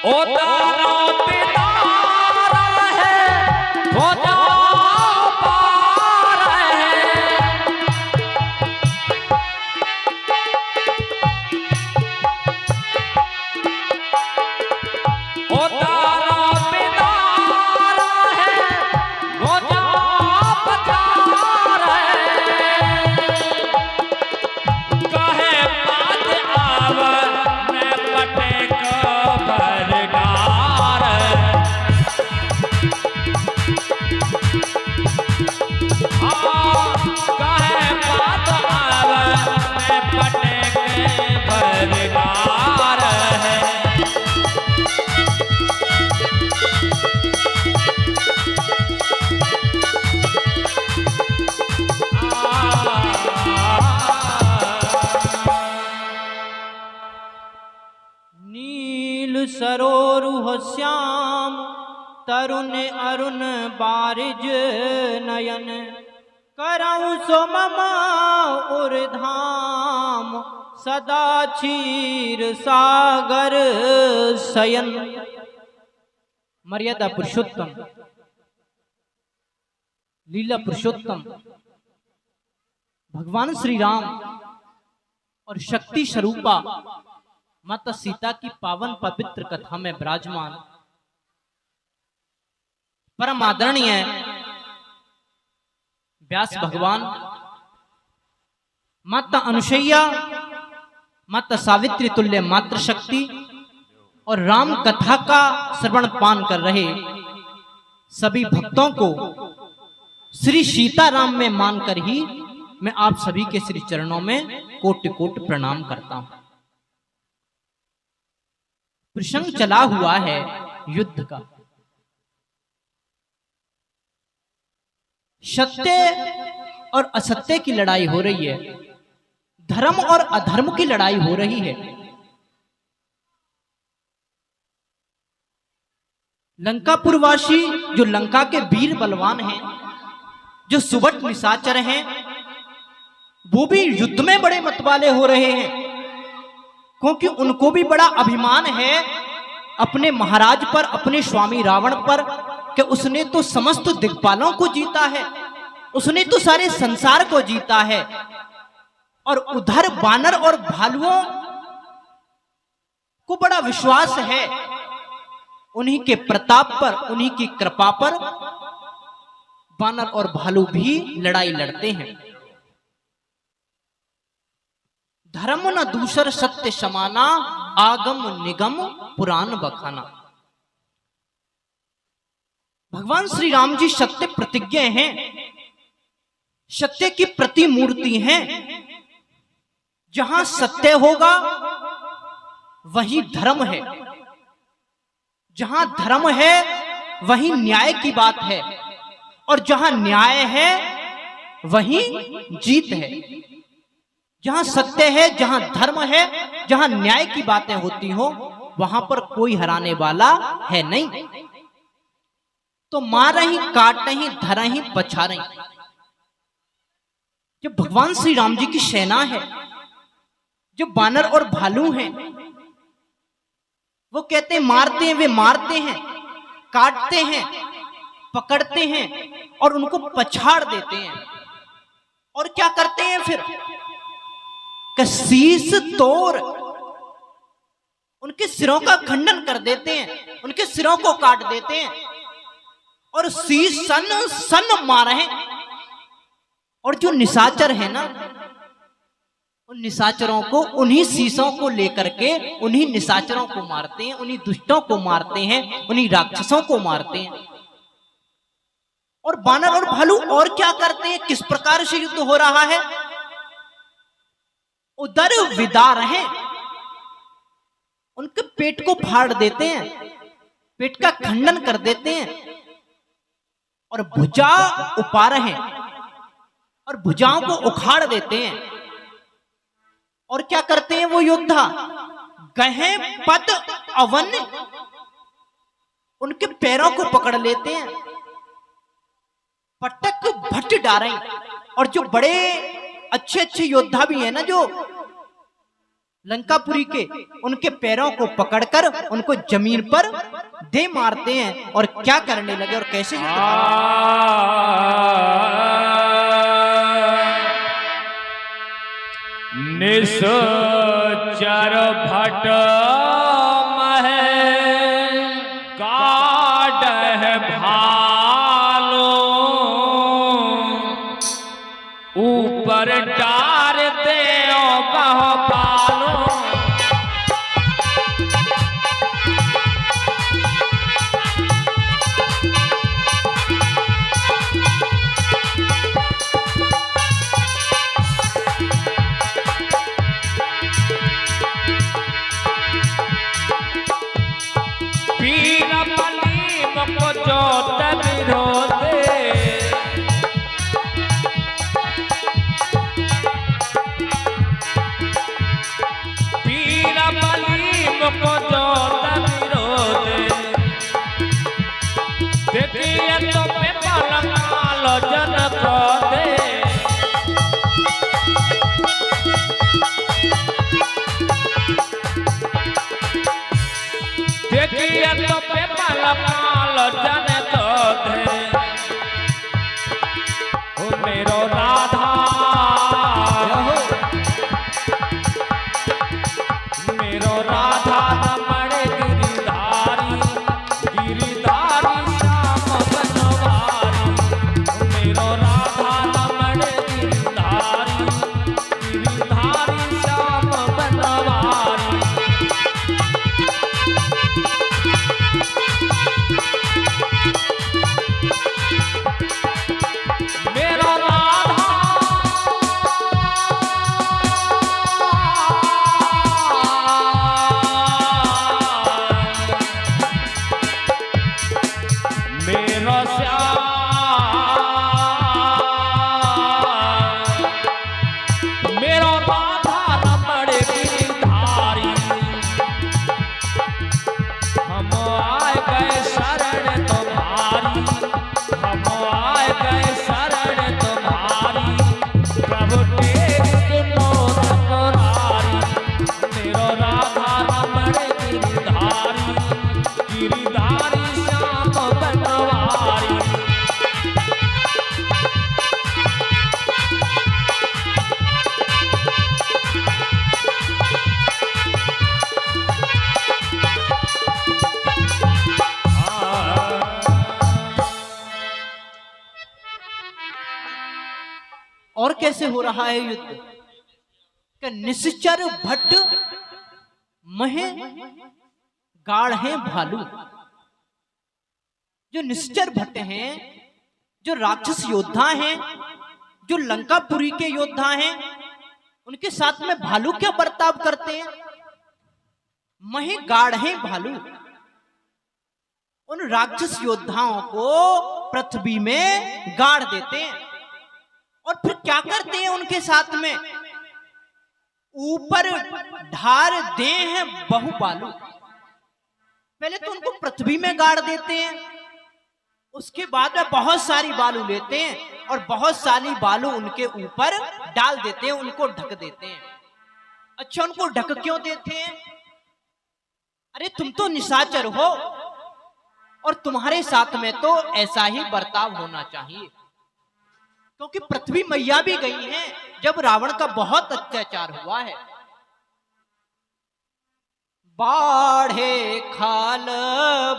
ओ तारा पितारा है खोजा पार है। ओ तारा पितारा है खोजा पचार है। कहे बात आवा मैं पटे बरगार। कहे बात आवा मैं पटे बरगार है। नील सरोरुह श्याम तरुण अरुण बारिज नयन करऊं सो ममा उर्धाम सदा क्षीर सागर शयन। मर्यादा पुरुषोत्तम लीला पुरुषोत्तम भगवान श्री राम और शक्ति स्वरूपा माता सीता की पावन पवित्र कथा में विराजमान परम आदरणीय व्यास भगवान, माता अनुसैया, माता सावित्री तुल्य मातृशक्ति और राम कथा का श्रवण पान कर रहे सभी भक्तों को श्री सीताराम में मानकर ही मैं आप सभी के श्री चरणों में कोटि कोटि प्रणाम करता हूं। प्रसंग चला हुआ है युद्ध का। सत्य और असत्य की लड़ाई हो रही है, धर्म और अधर्म की लड़ाई हो रही है। लंकापुरवासी जो लंका के वीर बलवान हैं, जो सुबट निशाचर हैं, वो भी युद्ध में बड़े मतवाले हो रहे हैं, क्योंकि उनको भी बड़ा अभिमान है अपने महाराज पर, अपने स्वामी रावण पर, कि उसने तो समस्त दिक्पालों को जीता है, उसने तो सारे संसार को जीता है। और उधर बानर और भालुओं को बड़ा विश्वास है उन्हीं के प्रताप पर, उन्हीं की कृपा पर बानर और भालू भी लड़ाई लड़ते हैं। धर्म न दूसर सत्य समाना, आगम निगम पुराण बखाना। भगवान श्री राम जी सत्य प्रतिज्ञ हैं, सत्य की प्रतिमूर्ति हैं। जहां सत्य होगा वही धर्म है, जहां धर्म है वही न्याय की बात है, और जहां न्याय है वही जीत है। जहां सत्य है, जहां धर्म है, जहां न्याय की बातें होती हो, वहां पर कोई हराने वाला है नहीं। तो मार ही, काट ही, धर ही, पछा रही। जो भगवान श्री राम जी की सेना है, जो बानर और भालू हैं, वो कहते हैं मारते हैं, वे मारते हैं, काटते हैं, पकड़ते हैं और उनको पछाड़ देते हैं। और क्या करते हैं फिर? शीश तोड़ उनके सिरों का खंडन कर देते हैं, उनके सिरों को काट देते हैं और शीश सन सन मारे। और जो निशाचर है ना, उन निशाचरों को, उन्हीं शीशों को लेकर के उन्हीं निशाचरों को मारते हैं, उन्हीं दुष्टों को मारते हैं, उन्हीं राक्षसों को मारते हैं। और बानर और भालू और क्या करते हैं? किस प्रकार से युद्ध हो रहा है? उधर विदार हैं, उनके पेट को फाड़ देते हैं, पेट का खंडन कर देते हैं और भुजा उपार हैं और भुजाओं को उखाड़ देते हैं। और क्या करते हैं वो योद्धा? गहे पद अवन, उनके पैरों को पकड़ लेते हैं, पटक भट्ट डारें। और जो बड़े अच्छे अच्छे योद्धा भी हैं ना, जो लंकापुरी के उनके पैरों को पकड़कर उनको जमीन पर दे मारते हैं और क्या करने लगे और कैसे युद्ध करने लगे। निश्चर भट महे काडह भालो ऊपर डार दे बह पालो पीर मलीम को जोत विरोधे पीर मलीम को जोत विरोधे देखिए तो पे पलकाल जन क्रोधे देखिए तो पे पलकाल जन क्रोधे ओ मेरो राधा मेरो राधा रमण गिरिधारी गिरिधारी श्याम बनवारी मेरो राधा रमण गिरिधारी गिरिधारी श्याम बनवारी मेरो राधा मेरो श्याम मेरो राधा रमण गिरिधारी हम आए गए शरण तुम्हारी हम आए गए शरण तुम्हारी प्रभु टेक सुनो तकरारी मेरो राधा रमण गिरिधारी गिरिधारी श्याम बनवारी और कैसे हो रहा है युद्ध कि निश्चर भट्ट महे गाढ़े भालू। जो निश्चर भट्ट हैं, जो राक्षस योद्धा हैं, जो लंकापुरी के योद्धा हैं, उनके साथ में भालू क्या बर्ताव करते हैं। महे गाढ़े भालू उन राक्षस योद्धाओं को पृथ्वी में गाड़ देते हैं और फिर क्या करते हैं उनके साथ में, ऊपर ढार दे हैं बहु बालू। पहले तो उनको पृथ्वी में गाड़ देते हैं, उसके बाद में बहुत सारी बालू लेते हैं और बहुत सारी बालू उनके ऊपर डाल देते हैं, उनको ढक देते हैं। अच्छा, उनको ढक क्यों देते हैं? अरे तुम तो निशाचर हो और तुम्हारे साथ में तो ऐसा ही बर्ताव होना चाहिए, क्योंकि पृथ्वी मैया भी गई है जब रावण का बहुत अत्याचार हुआ है। बाढ़े खाल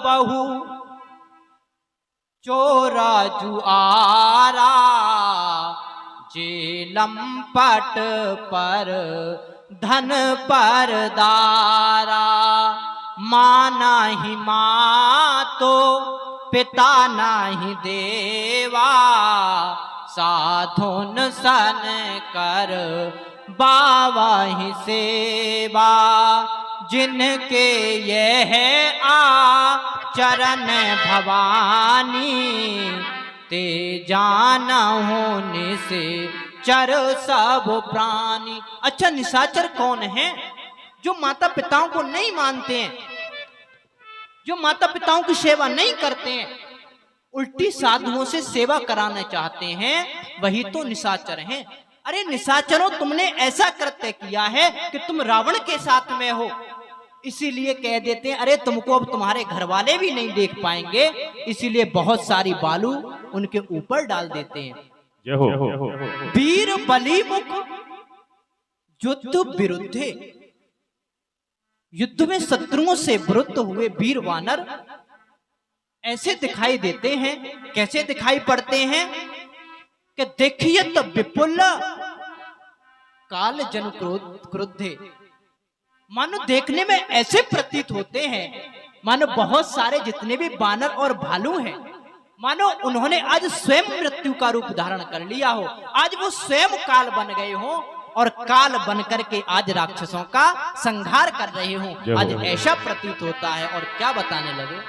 बहु चोरा जुआरा जेलम पट पर धन पर दारा। माना ही माँ तो पिता नाही देवा साधुन सन कर बावा ही सेवा। जिनके यह चरण भवानी ते जाना होने से चर सब प्राणी। अच्छा, निशाचर कौन है? जो माता पिताओं को नहीं मानते हैं, जो माता पिताओं की सेवा नहीं करते हैं, उल्टी साधुओं से सेवा कराना चाहते हैं, वही तो निशाचर हैं। अरे निशाचरों, तुमने ऐसा कृत्य किया है कि तुम रावण के साथ में हो, इसीलिए कह देते हैं अरे तुमको अब तुम्हारे घर वाले भी नहीं देख पाएंगे, इसीलिए बहुत सारी बालू उनके ऊपर डाल देते हैं। जय हो। वीर बलि मुख युद्ध विरुद्धे, युद्ध में शत्रुओं से विरुद्ध हुए वीर वानर ऐसे दिखाई देते हैं। कैसे दिखाई पड़ते हैं कि देखिए तो विपुल काल जन क्रुद्धे, मानो देखने में ऐसे प्रतीत होते हैं मानो बहुत सारे जितने भी वानर और भालू हैं, मानो उन्होंने आज स्वयं मृत्यु का रूप धारण कर लिया हो। आज वो स्वयं काल बन गए हो और काल बनकर के आज राक्षसों का संहार कर रहे हो। आज ऐसा प्रतीत होता है। और क्या बताने लगे?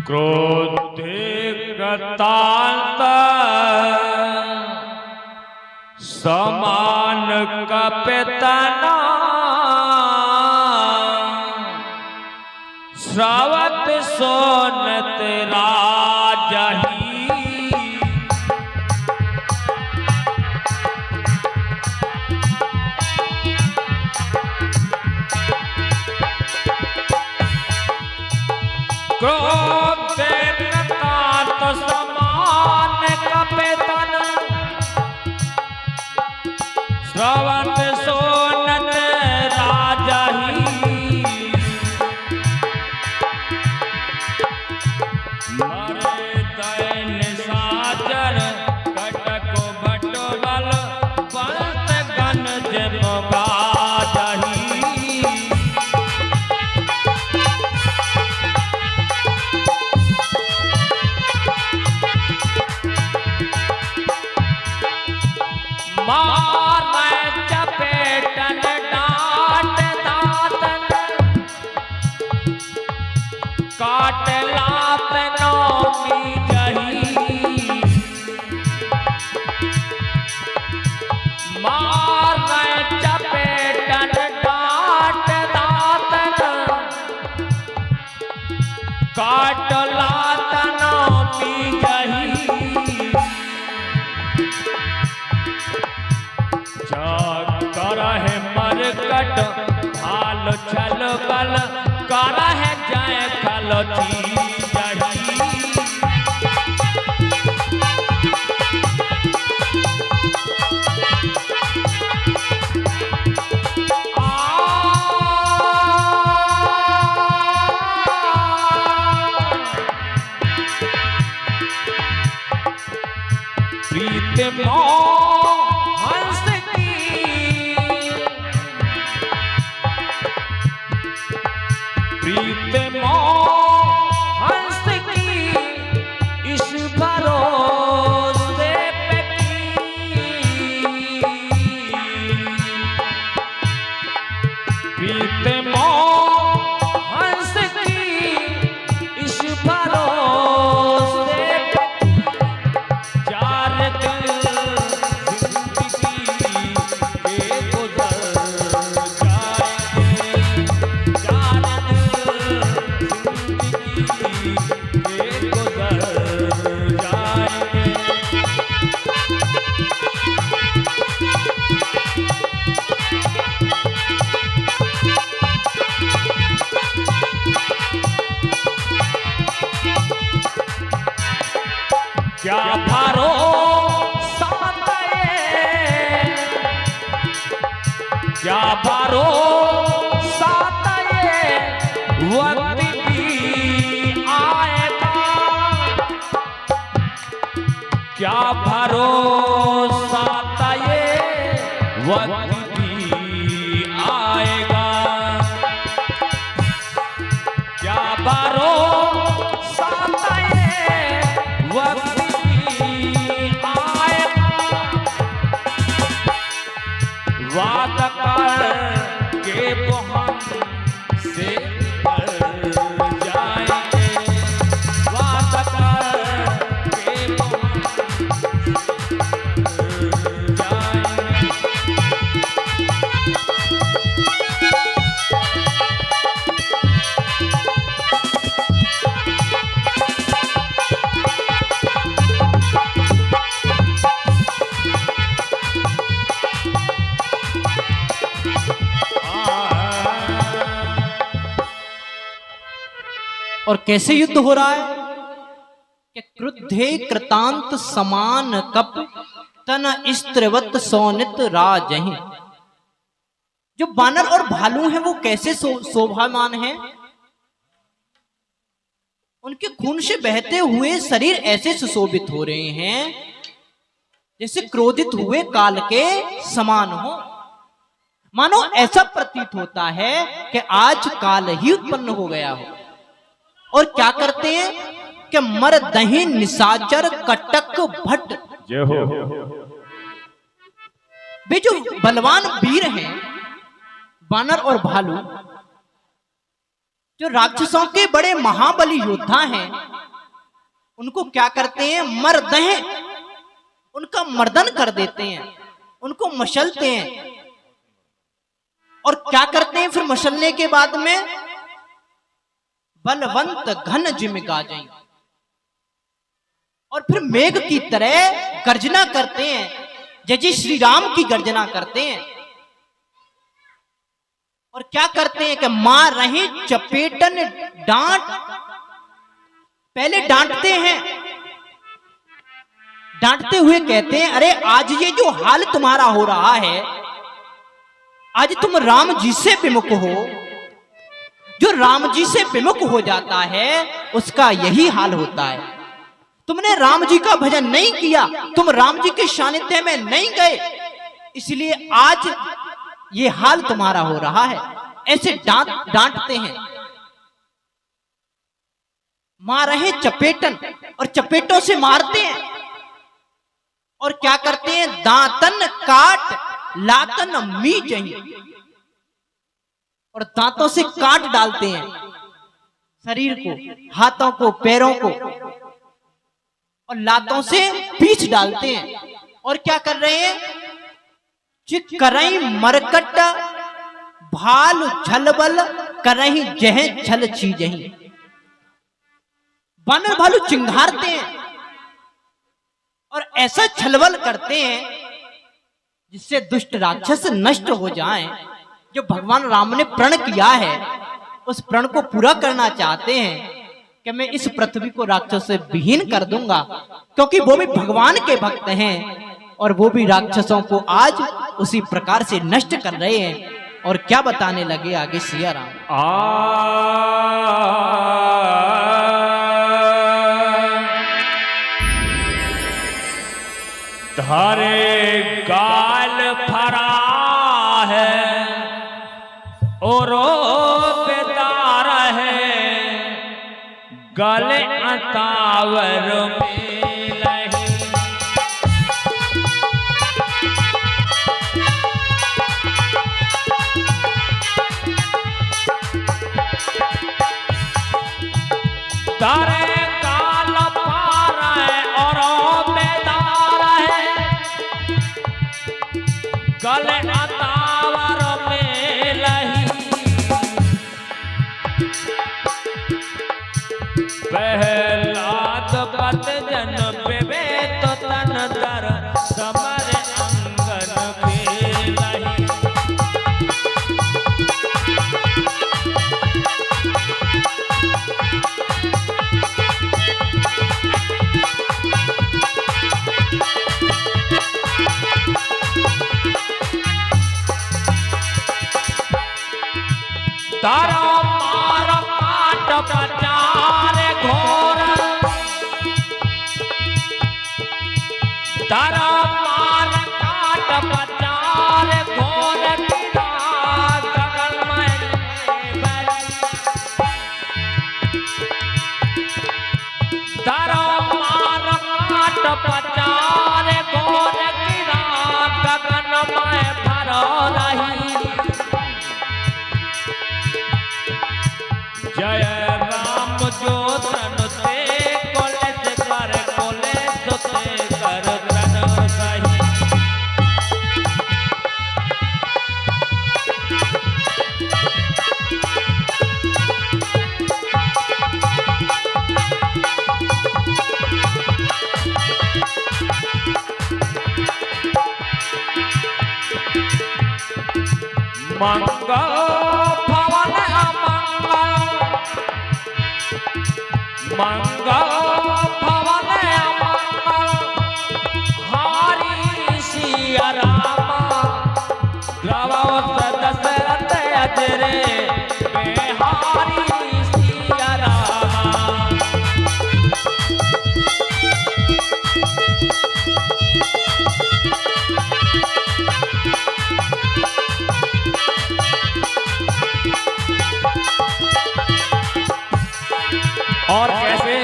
क्रोधे गतांत समान कपितना श्रावत सोनत राजही क्रोधे गतांत समान कपितन श्रावत सोनत राजही मरे दैन साजर कटको बटोबल बलत गंज मोगाजही मार चपेटन डांट दातन काट लात नौमी जही मार चपेटन डांट दातन काट लात नौमी जही करह मरकट हाल छल बल करह जय खलती जही प्रीत हंस प्रीत हंस की इस भरोसे पे प्रीत हंस की इस भरोसे चार दिल जिंदगी के गुजर जाएंगे, चार क्या भरोसा क्या भरोसा वक्त भी आएगा, क्या भरोसा वक्त भी आएगा, क्या भरोसा वक्त वाद कर के हम से निकल जाएंगे, वाद कर के हम निकल जाएंगे। और कैसे युद्ध हो रहा है कि क्रुद्धे कृतांत समान कप तन स्त्रीवत सौनित राजहि। जो बानर और भालू हैं वो कैसे शोभामान हैं, उनके खून से बहते हुए शरीर ऐसे सुशोभित हो रहे हैं जैसे क्रोधित हुए काल के समान हो। मानो ऐसा प्रतीत होता है कि आज काल ही उत्पन्न हो गया हो। और क्या करते हैं कि मर दही निशाचर कटक भट्ट। जय हो। वे जो बलवान वीर हैं बानर और भालू, जो राक्षसों के बड़े महाबली योद्धा हैं, उनको क्या करते हैं, मर्दह, उनका मर्दन कर देते हैं, उनको मसलते हैं। और क्या करते हैं फिर मसलने के बाद में, बलवंत घन जिम गाजें, और फिर मेघ की तरह गर्जना करते हैं, जय जय श्री राम की गर्जना करते हैं। और क्या करते हैं कि मार रहे चपेटन डांट, पहले डांटते हैं, डांटते हुए कहते हैं अरे आज ये जो हाल तुम्हारा हो रहा है, आज तुम राम जी से विमुख हो। जो राम जी से विमुख हो जाता है उसका यही हाल होता है। तुमने राम जी का भजन नहीं किया, तुम राम जी के सानिध्य में नहीं गए, इसलिए आज ये हाल तुम्हारा हो रहा है। ऐसे डांटते हैं। मार रहे चपेटन, और चपेटों से मारते हैं। और क्या करते हैं, दांतन काट लातन मीजहि, और दांतों से काट डालते हैं शरीर को, हाथों को, पैरों को, और लातों से पीछ डालते हैं। और क्या कर रहे हैं, चिकरई मरकट भाल झलबल करही जह छल चीजही। बानर भालू चिंघारते हैं और ऐसा छलबल करते हैं जिससे दुष्ट राक्षस नष्ट हो जाएं। जो भगवान राम ने प्रण किया है उस प्रण को पूरा करना चाहते हैं कि मैं इस पृथ्वी को राक्षस से विहीन कर दूंगा, क्योंकि वो भी भगवान के भक्त हैं और वो भी राक्षसों को आज उसी प्रकार से नष्ट कर रहे हैं। और क्या बताने लगे आगे सिया राम, धारे गाल फरा है और बेदार है, गले अतावर में तारे काल पार है और बेदार है, गले अतावर में लही। पहलाद पत जन बेबे तो तन दर समर अंगन में लही। तारा मार काट प्रचार घोर, तारा मार काट प्रचार घोर, तारा मार काट प्रचार घोर, गगन में भर रही। जय राम जो तन से कोले कर, कोले से कर तन सही। मंगल भवन अमंगल, मंगल भवन अमंगल हारी सिया रामा द्रवौ दशरथ अजरे बिहारी सिया रामा। और कैसे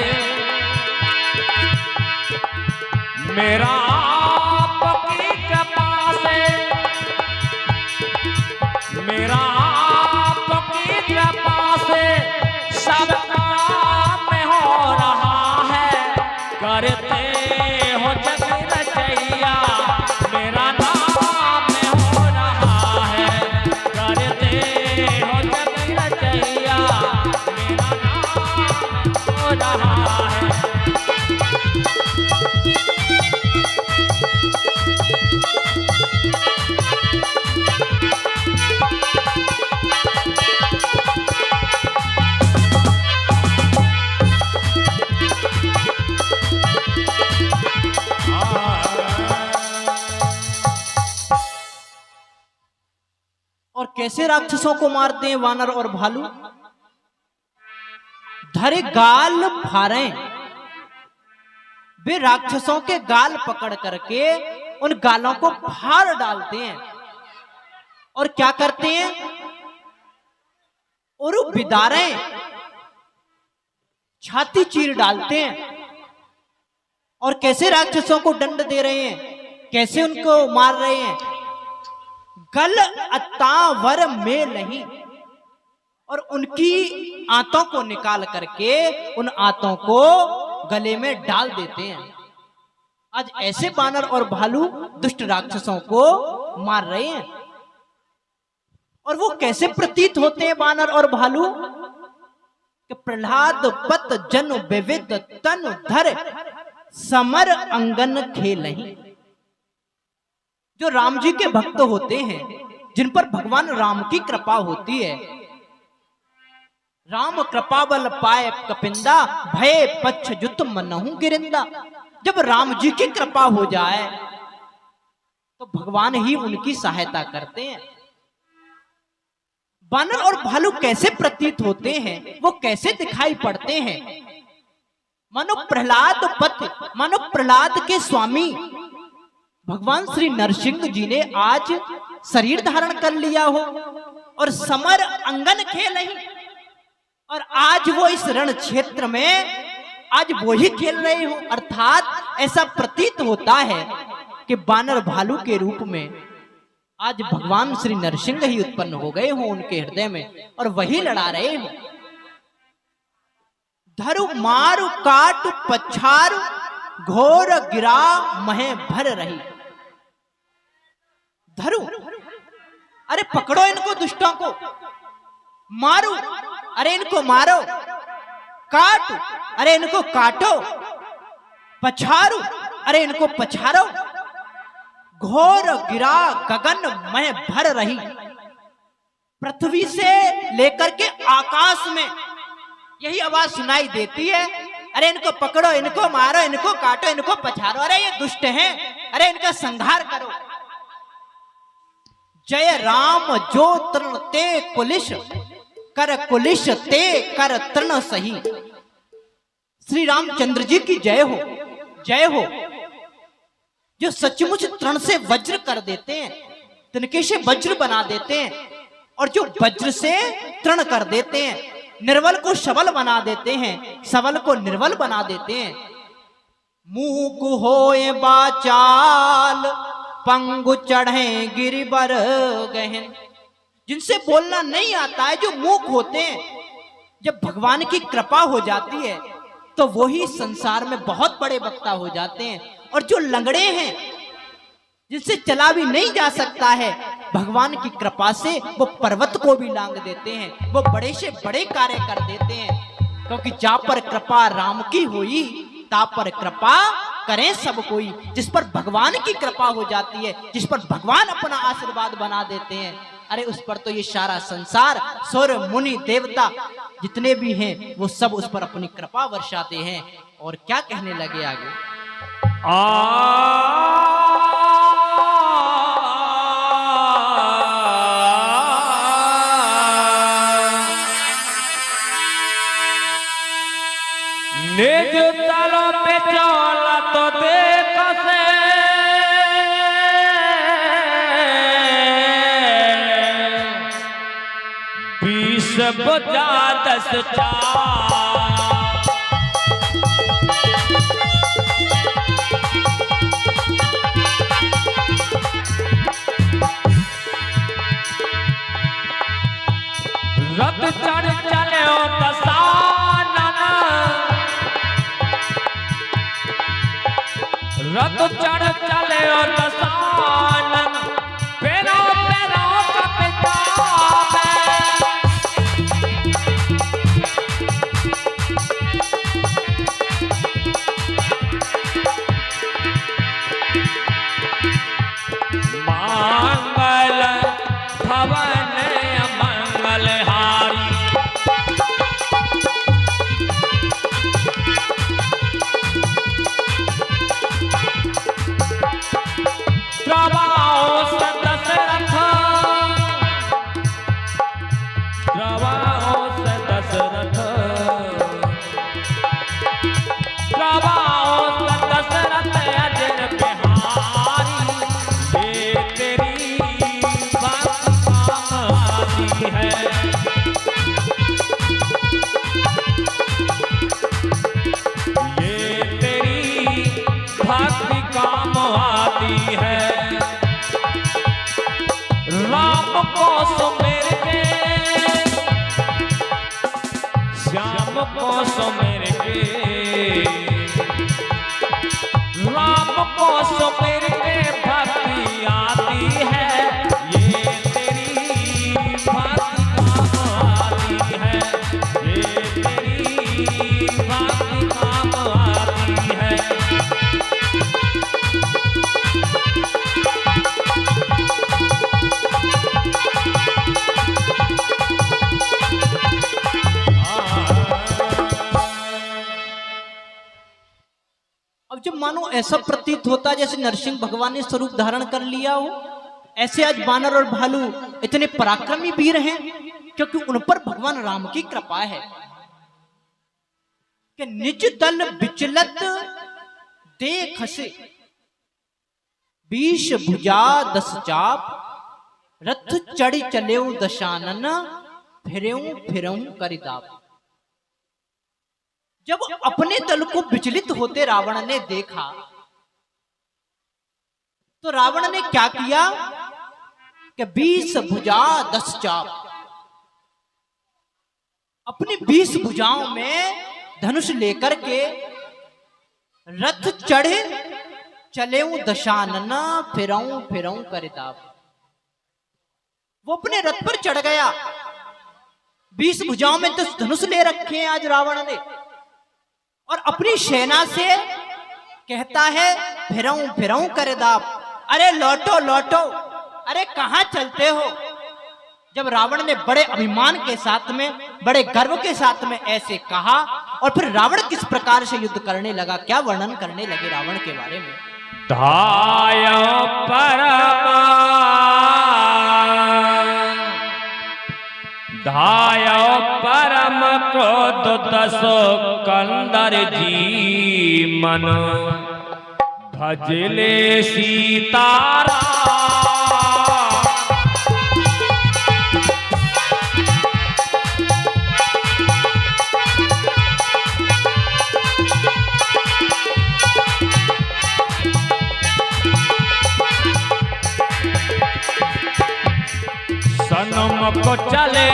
मेरा आपकी कृपा से, मेरा आपकी कृपा से सब काम हो रहा है। करते हो जग रचैया मेरा नाम हो रहा है। करते हो जग रचैया मेरा नाम हो रहा है। और कैसे राक्षसों को मारते हैं वानर और भालू। धरे गाल फाड़े, वे राक्षसों के गाल पकड़ करके उन गालों को फाड़ डालते हैं। और क्या करते हैं, और बिदारे छाती चीर डालते हैं। और कैसे राक्षसों को दंड दे रहे हैं, कैसे उनको मार रहे हैं। गल अतावर में नहीं, और उनकी आंतों को निकाल करके उन आंतों को गले में डाल देते हैं। आज ऐसे बानर और भालू दुष्ट राक्षसों को मार रहे हैं। और वो कैसे प्रतीत होते हैं बानर और भालू कि प्रहलाद पत जन विविध तन धर समर अंगन खेलहि। जो राम जी के भक्त होते हैं, जिन पर भगवान राम की कृपा होती है, राम कृपा बल पाए कपिंदा भय पच्छ जुत मनहु गिरिंदा। जब राम जी की कृपा हो जाए तो भगवान ही उनकी सहायता करते हैं। बानर और भालू कैसे प्रतीत होते हैं, वो कैसे दिखाई पड़ते हैं। मानो प्रहलाद पति, मानो प्रहलाद के स्वामी भगवान श्री नरसिंह जी ने आज शरीर धारण कर लिया हो और समर अंगन खेल नहीं, और आज वो इस रण क्षेत्र में आज वो ही खेल रहे हो। अर्थात ऐसा प्रतीत होता है कि बानर भालू के रूप में आज भगवान श्री नरसिंह ही उत्पन्न हो गए हो उनके हृदय में, और वही लड़ा रहे हो। धरु मारु काटु पछारु घोर गिरा महे भर रही। धरु, अरे पकड़ो इनको दुष्टों को, मारो, अरे इनको मारो, काटो, अरे इनको काटो, पछारो, अरे इनको पछारो। घोर गिरा गगन मह भर रही। पृथ्वी से लेकर के आकाश में यही आवाज सुनाई देती है, अरे इनको पकड़ो, इनको मारो, इनको काटो, इनको पछारो, अरे ये दुष्ट हैं, अरे इनका संहार करो। जय राम जो तृण ते कुलिश कर कुलिश ते कर तृण सही। श्री रामचंद्र जी की जय हो, जय हो। जो सचमुच तृण से वज्र कर देते हैं, तिनके से वज्र बना देते हैं, और जो वज्र से तृण कर देते हैं, निर्बल को सबल बना देते हैं, सबल को निर्बल बना देते हैं। मूक होए बाचाल पंगु चढ़े गिरिबर गहन। जिनसे बोलना नहीं आता है, जो मूक होते हैं, जब भगवान की कृपा हो जाती है तो वो ही संसार में बहुत बड़े वक्ता हो जाते हैं। और जो लंगड़े हैं, जिनसे चला भी नहीं जा सकता है, भगवान की कृपा से वो पर्वत को भी लांग देते हैं, वो बड़े से बड़े कार्य कर देते हैं। क्योंकि जा पर कृपा राम की हुई, ता पर कृपा करें सब कोई। जिस पर भगवान की कृपा हो जाती है, जिस पर भगवान अपना आशीर्वाद बना देते हैं, अरे उस पर तो ये सारा संसार, सुर मुनि देवता जितने भी हैं वो सब उस पर अपनी कृपा वर्षाते हैं। और क्या कहने लगे आगे, निज तलों पे चला तो देख से बीस बजा 10 चार रथ चढ़ चले हो दसानन, रथ चढ़ चले हो दसानन, पेरो पेरो कपिताब मंगल भवन मंगलहारी, द्रवाओं से दशरथ, द्रवाओं से दशरथ, द्रवाओं से दशरथ अजर बिहारी, ये तेरी बात काम आती है, ये तेरी भक्ति काम आती है। राम को सुमेर के, श्याम को सुमेर के, राम को सुमेर के भक्ति आती है, ये तेरी भक्ति काम आती है, ये तेरी भक्ति काम आती है। अब जब मानो ऐसा प्रतीत होता जैसे नरसिंह भगवान ने स्वरूप धारण कर लिया हो, ऐसे आज बानर और भालू इतने पराक्रमी वीर हैं क्योंकि उन पर भगवान राम की कृपा है कि निज दल विचलत देख से 20 भुजा 10 चाप, रथ चढ़ चले दशानन, फिरेऊ फिरऊ करिताप। जब अपने दल को विचलित होते रावण ने देखा तो रावण ने क्या किया कि 20 भुजा 10 चाप, अपनी 20 भुजाओं में धनुष लेकर के रथ चढ़े चले दशानन, फिरऊ फिरऊ करिताप। वो अपने रथ पर चढ़ गया, 20 भुजाओं में 10 धनुष ले रखे हैं आज रावण ने, और अपनी सेना से कहता है फिरऊं फिरऊं करिताप, अरे लौटो लौटो, अरे कहां चलते हो। जब रावण ने बड़े अभिमान के साथ में, बड़े गर्व के साथ में ऐसे कहा, और फिर रावण किस प्रकार से युद्ध करने लगा, क्या वर्णन करने लगे रावण के बारे में। धायो परमा, धायो परम क्रोध 10 कंदर जी मन, भजले सीतारा सन्मुख चले,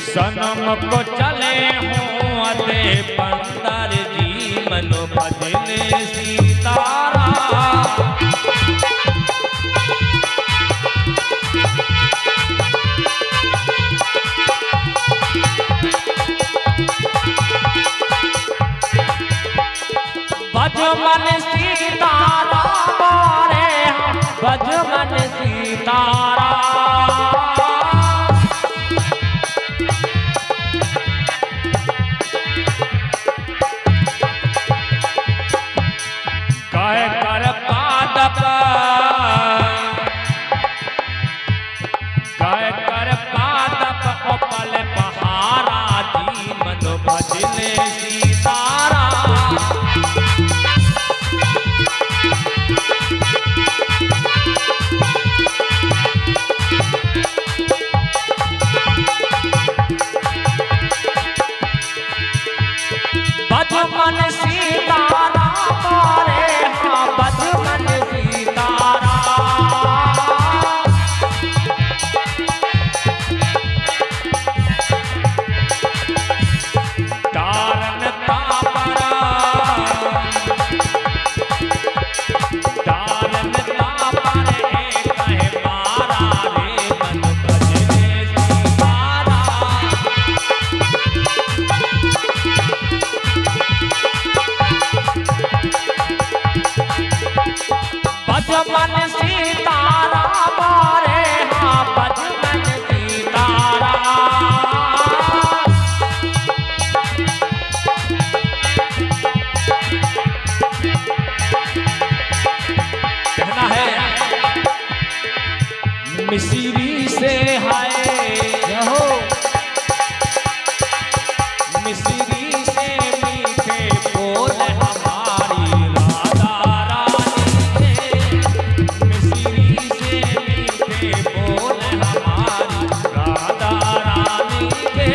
सन्मुख चले हूँ अते पंदर जी मन, भजले सीतारा भज मन सीताराम रे, भज मन सीताराम। मिस्री से हाय हो मिस्री से मीठे बोल हमारी राधा रानी के मिस्री से मीठे बोल हमारी राधा रानी के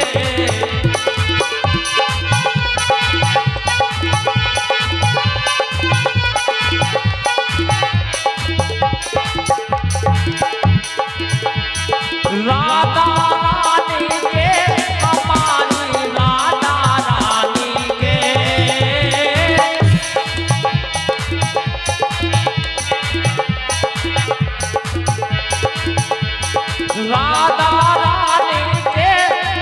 राधा रानी के हमारी राधा रानी के राधा रानी के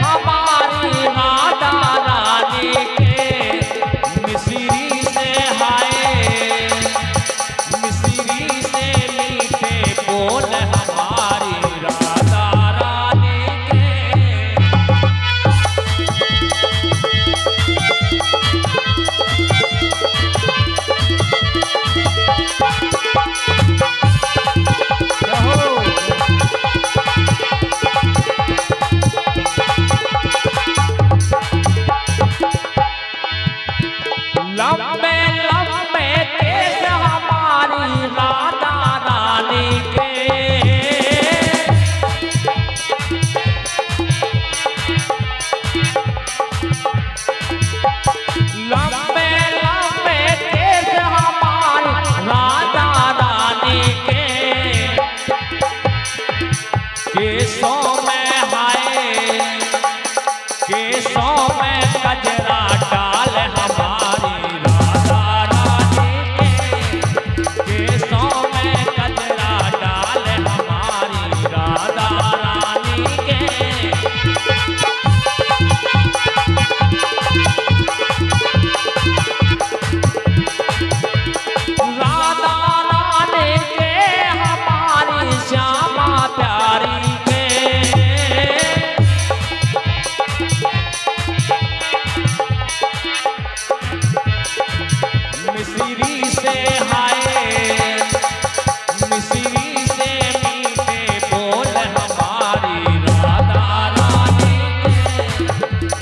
हमारी राधा रानी के मिस्री से हाय मिस्री से मीठे बोल हमारी राधा रानी के लंबे लंबे केस हमारी राधा रानी के लंबे लंबे केस हमारी राधा रानी के केसों में हाय केसों में गजरा डाल हमारी राधा रानी के केसों में गजरा डाल हमारी राधा रानी के राधा रानी के हमारी श्यामा प्यारी के मिस्री से हाय मिस्री से मीठे बोल हमारी राधा रानी के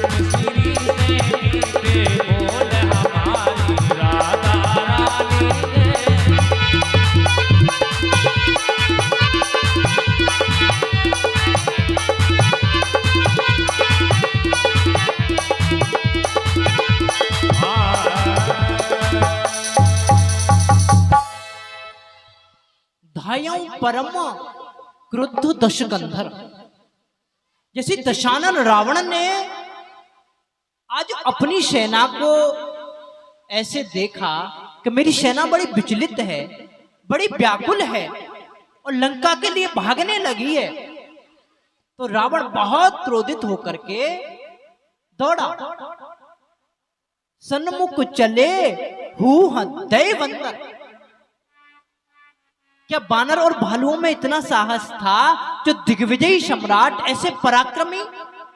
मिस्री से मीठे बोल हमारी राधा रानी के धायं परम क्रुद्ध दशकंधर। जैसे दशानन रावण ने आज अपनी सेना को ऐसे देखा कि मेरी सेना बड़ी विचलित है, बड़ी व्याकुल है और लंका के लिए भागने लगी है, तो रावण बहुत क्रोधित होकर के दौड़ा। सन्मुख चले हूह दैवंतर। क्या बानर और भालुओं में इतना साहस था जो दिग्विजयी सम्राट ऐसे पराक्रमी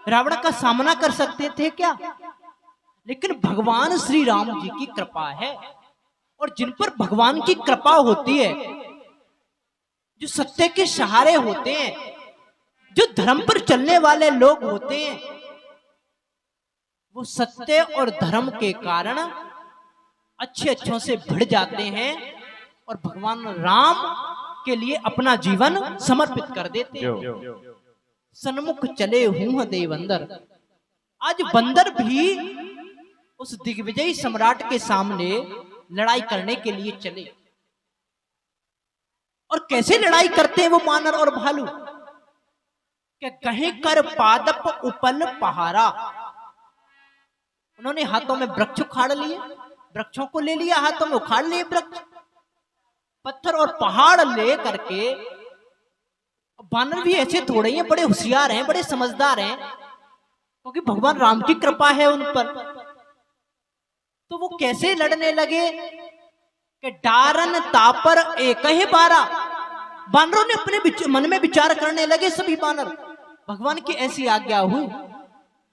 रावण का सामना कर सकते थे क्या? लेकिन भगवान श्री राम जी की कृपा है, और जिन पर भगवान की कृपा होती है, जो सत्य के सहारे होते हैं, जो धर्म पर चलने वाले लोग होते हैं, वो सत्य और धर्म के कारण अच्छे अच्छों से भिड़ जाते हैं और भगवान राम के लिए अपना जीवन समर्पित कर देते हैं। सन्मुख चले हूं देवंदर। आज बंदर भी उस दिग्विजयी सम्राट के सामने लड़ाई करने के लिए चले। और कैसे लड़ाई करते हैं वो बानर और भालू? क्या कहीं कर पादप उपल पहारा। उन्होंने हाथों में वृक्ष उखाड़ लिए, वृक्षों को ले लिया, हाथों में उखाड़ लिए वृक्ष, पत्थर और पहाड़ ले करके। बानर भी ऐसे थोड़े ही हैं, बड़े होशियार हैं, बड़े समझदार हैं, क्योंकि भगवान राम की कृपा है उन पर। तो वो कैसे लड़ने लगे कि डारन तापर एक ही बारा। बानरों ने अपने मन में विचार करने लगे, सभी बानर, भगवान की ऐसी आज्ञा हुई,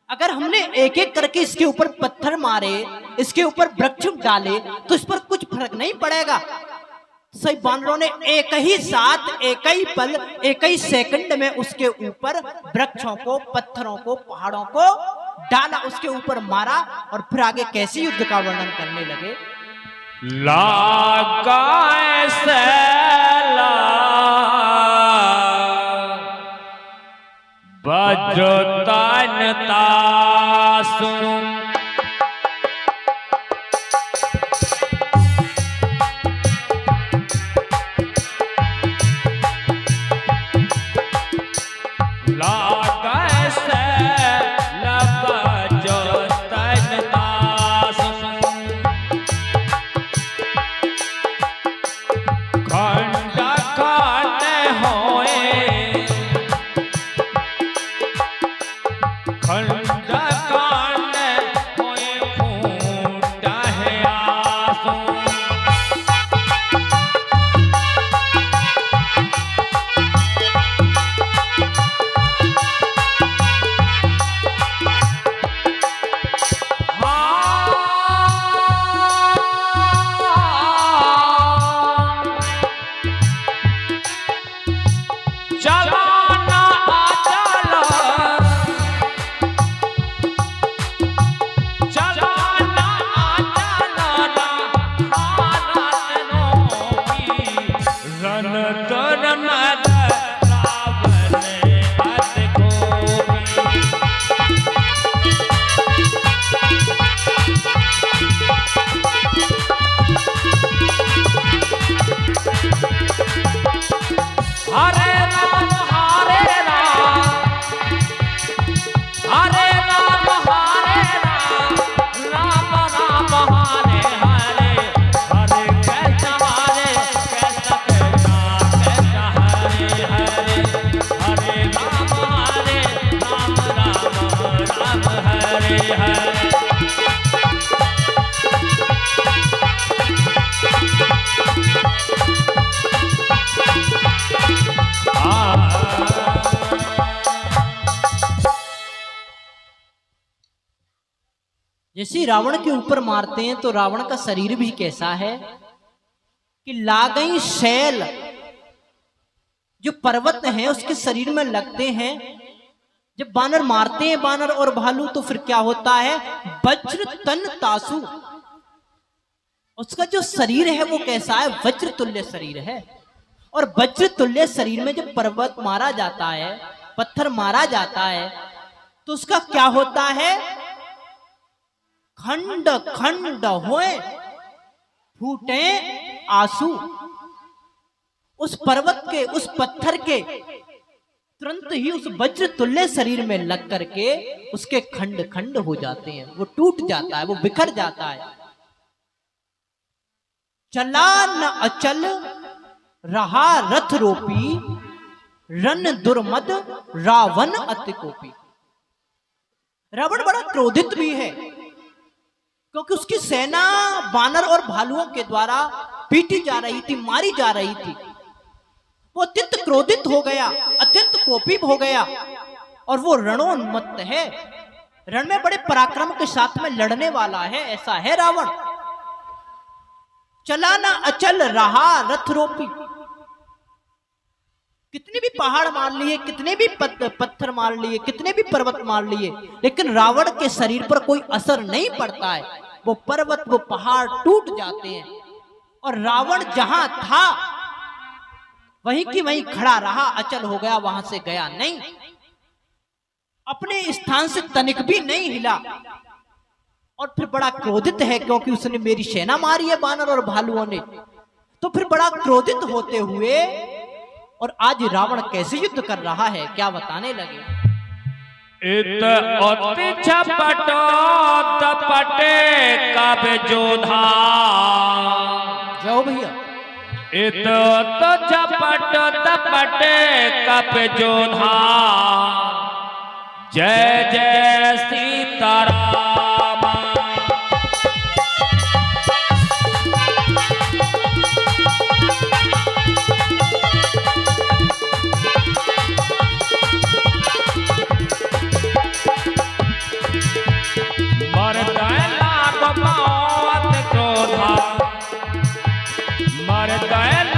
अगर हमने एक एक करके इसके ऊपर पत्थर मारे, इसके ऊपर वृक्ष डाले, तो इस पर कुछ फर्क नहीं पड़ेगा। सही बानरों ने एक ही साथ, एक ही पल, एक ही सेकंड में उसके ऊपर वृक्षों को, पत्थरों को, पहाड़ों को डाला, उसके ऊपर मारा और फिर आगे कैसे युद्ध का वर्णन करने लगे। लागा ऐसे बजतन तासुम जैसे रावण के ऊपर मारते हैं तो रावण का शरीर भी कैसा है कि लागई शैल जो पर्वत हैं उसके शरीर में लगते हैं। जब बानर मारते हैं बानर और भालू तो फिर क्या होता है, वज्र तन तासु, उसका जो शरीर है वो कैसा है, वज्र तुल्य शरीर है। और वज्र तुल्य शरीर में जब पर्वत मारा जाता है, पत्थर मारा जाता है तो उसका क्या होता है, खंड खंड होए फूटे आंसू। उस पर्वत के, उस पत्थर के तुरंत ही उस वज्र तुल्य शरीर में लग करके उसके खंड खंड हो जाते हैं, वो टूट जाता है, वो बिखर जाता है। चला न अचल रहा रथ रोपी, रन दुर्मद रावण अतिकोपी। रावण बड़ा क्रोधित भी है क्योंकि उसकी सेना बानर और भालुओं के द्वारा पीटी जा रही थी, मारी जा रही थी। वो अत्यंत क्रोधित हो गया, अत्यंत कोपी हो गया और वो रणोन्मत्त है, रण में बड़े पराक्रम के साथ में लड़ने वाला है, ऐसा है रावण। चला ना अचल रहा रथ रोपी, कितने भी पहाड़ मार लिए, कितने भी पत्थर मार लिए, कितने भी पर्वत मार लिए, लेकिन रावण के शरीर पर कोई असर नहीं पड़ता है। वो पर्वत, वो पहाड़ टूट जाते हैं और रावण जहां था वहीं की वहीं खड़ा रहा, अचल हो गया, वहां से गया नहीं, अपने स्थान से तनिक भी नहीं हिला। और फिर बड़ा क्रोधित है क्योंकि उसने मेरी सेना मारी है बानर और भालुओं ने, तो फिर बड़ा क्रोधित होते हुए और आज रावण कैसे युद्ध कर रहा है क्या बताने लगे। इत अति झपटो दपटे कब जोधा, जाओ भैया। इत तो झपट दपटे कब जोधा, जय जय सीताराम। मर गए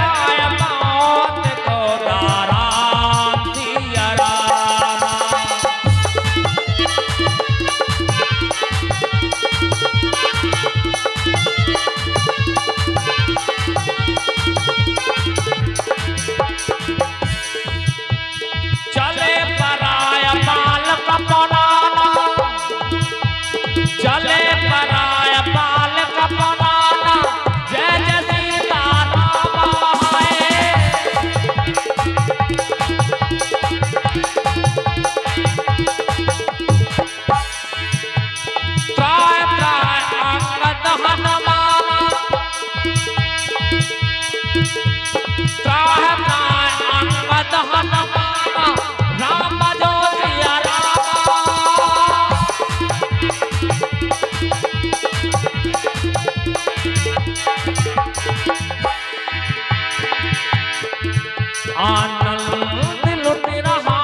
आनंद लुट रहा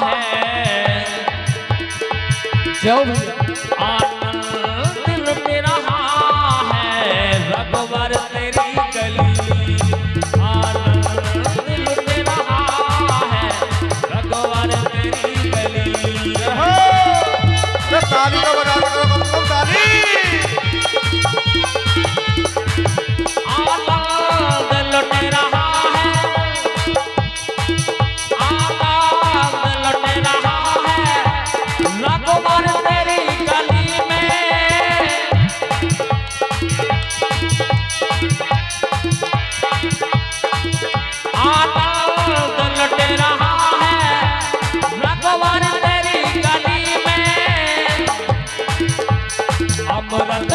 है, जाओ भैया। आनंद लुट रहा है रघुवर तेरी गली, आनंद लुट रहा है रघुवर तेरी गली। अरे ताली का बजा दो ताली। आनंद लुट रहा है, आनंद लुट रहा है रघुवर तेरी गली में। आनंद लुट रहा है रघुवर तेरी गली में। अमृत